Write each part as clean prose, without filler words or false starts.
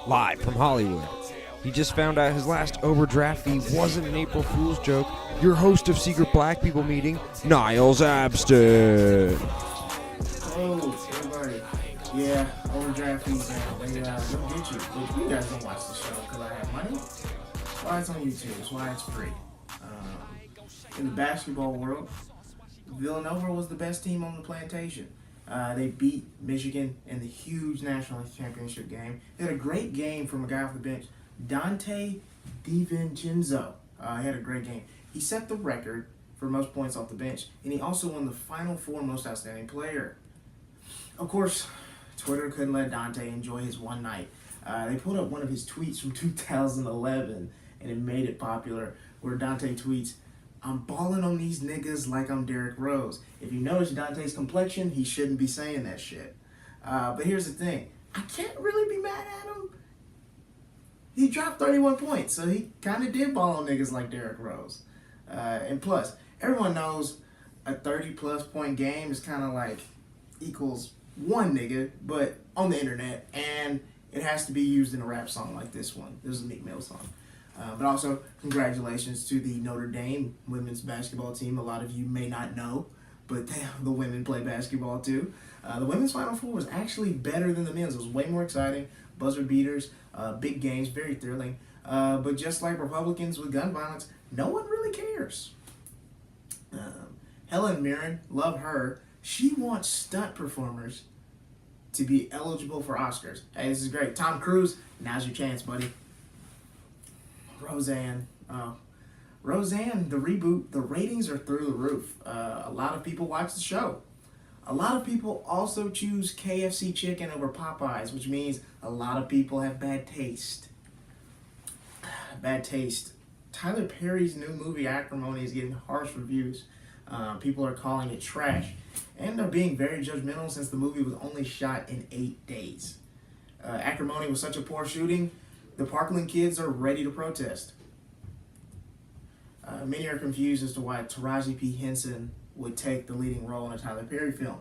live from Hollywood. He just found out his last overdraft fee wasn't an April Fool's joke. Your host of Secret Black People Meeting, Niles Abston. Oh, everybody. Yeah, overdraft fees, man. They don't get you. But you guys don't watch the show because I have money. That's why it's on YouTube. That's why it's free. In the basketball world, Villanova was the best team on the plantation. They beat Michigan in the huge national championship game. They had a great game from a guy off the bench, Dante DiVincenzo. He had a great game. He set the record for most points off the bench, and he also won the Final Four Most Outstanding Player. Of course, Twitter couldn't let Dante enjoy his one night. They pulled up one of his tweets from 2011, and it made it popular, where Dante tweets, "I'm balling on these niggas like I'm Derrick Rose." If you notice Dante's complexion, he shouldn't be saying that shit. But here's the thing. I can't really be mad at him. He dropped 31 points, so he kind of did ball on niggas like Derrick Rose. And plus, everyone knows a 30-plus point game is kind of like equals one nigga, but on the internet, and it has to be used in a rap song like this one. This is a Meek Mill song. But also, congratulations to the Notre Dame women's basketball team. A lot of you may not know, but the women play basketball too. The women's Final Four was actually better than the men's. It was way more exciting. Buzzer beaters, big games, very thrilling. But just like Republicans with gun violence, no one really cares. Helen Mirren, love her. She wants stunt performers to be eligible for Oscars. Hey, this is great. Tom Cruise, now's your chance, buddy. Roseanne. Roseanne, the reboot, the ratings are through the roof. A lot of people watch the show. A lot of people also choose KFC chicken over Popeyes, which means a lot of people have bad taste. Bad taste. Tyler Perry's new movie, Acrimony, is getting harsh reviews. People are calling it trash. And they're being very judgmental since the movie was only shot in 8 days. Acrimony was such a poor shooting, the Parkland kids are ready to protest. Many are confused as to why Taraji P. Henson would take the leading role in a Tyler Perry film.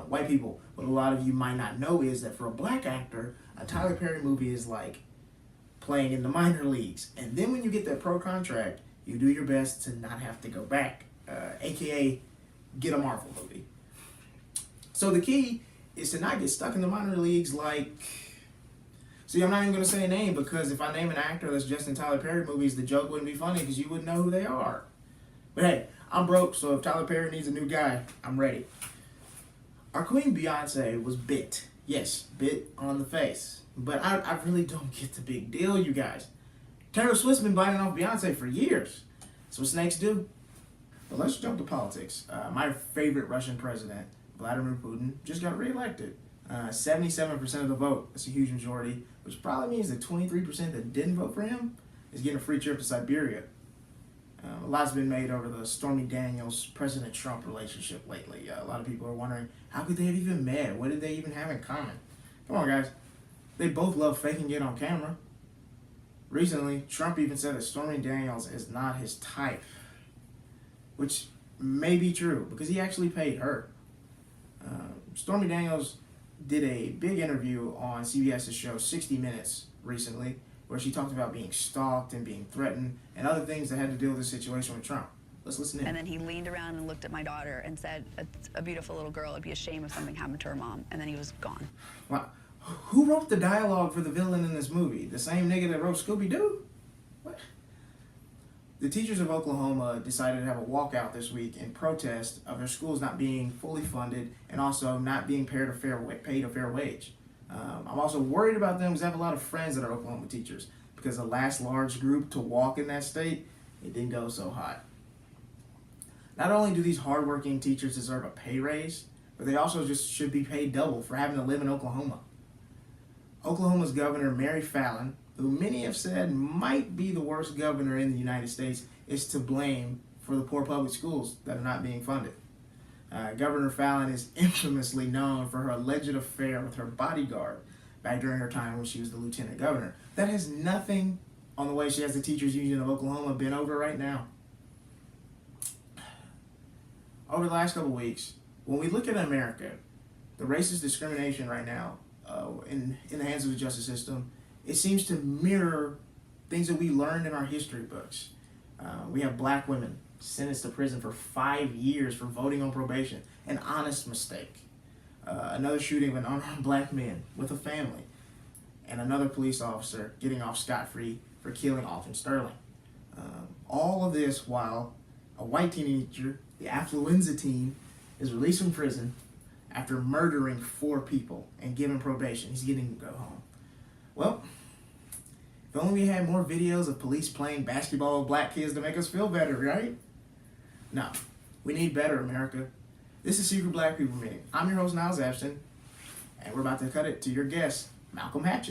White people, what a lot of you might not know is that for a black actor, a Tyler Perry movie is like playing in the minor leagues. And then when you get that pro contract, you do your best to not have to go back, aka get a Marvel movie. So the key is to not get stuck in the minor leagues like... See, I'm not even going to say a name because if I name an actor that's just in Tyler Perry movies, the joke wouldn't be funny because you wouldn't know who they are. But hey, I'm broke, so if Tyler Perry needs a new guy, I'm ready. Our queen Beyonce was bit. Yes, bit on the face. But I really don't get the big deal, you guys. Taylor Swift's been biting off Beyonce for years. That's what snakes do. But let's jump to politics. My favorite Russian president, Vladimir Putin, just got reelected. 77% of the vote. That's a huge majority, which probably means that 23% that didn't vote for him is getting a free trip to Siberia. A lot's been made over the Stormy Daniels-President Trump relationship lately. A lot of people are wondering, how could they have even met? What did they even have in common? Come on, guys. They both love faking it on camera. Recently, Trump even said that Stormy Daniels is not his type, which may be true because he actually paid her. Stormy Daniels did a big interview on CBS's show 60 Minutes recently, where she talked about being stalked and being threatened and other things that had to deal with the situation with Trump. Let's listen in. And then he leaned around and looked at my daughter and said, a beautiful little girl, it'd be a shame if something happened to her mom. And then he was gone. Wow. Who wrote the dialogue for the villain in this movie? The same nigga that wrote Scooby-Doo? What? The teachers of Oklahoma decided to have a walkout this week in protest of their schools not being fully funded and also not being paid a fair wage. I'm also worried about them because I have a lot of friends that are Oklahoma teachers because the last large group to walk in that state, it didn't go so hot. Not only do these hardworking teachers deserve a pay raise, but they also just should be paid double for having to live in Oklahoma. Oklahoma's Governor Mary Fallin, who many have said might be the worst governor in the United States, is to blame for the poor public schools that are not being funded. Governor Fallin is infamously known for her alleged affair with her bodyguard back during her time when she was the lieutenant governor. That has nothing on the way she has the Teachers Union of Oklahoma bent over right now. Over the last couple of weeks, when we look at America, the racist discrimination right now in the hands of the justice system it seems to mirror things that we learned in our history books. We have black women sentenced to prison for 5 years for voting on probation, an honest mistake. Another shooting of an unarmed black man with a family, and another police officer getting off scot-free for killing Alton Sterling. All of this while a white teenager, the Affluenza teen, is released from prison after murdering 4 people and given probation. He's getting to go home. Well, if only we had more videos of police playing basketball with black kids to make us feel better, right? No, we need better, America. This is Secret Black People Meeting. I'm your host, Niles Abston, and we're about to cut it to your guest, Malcolm Hatchett.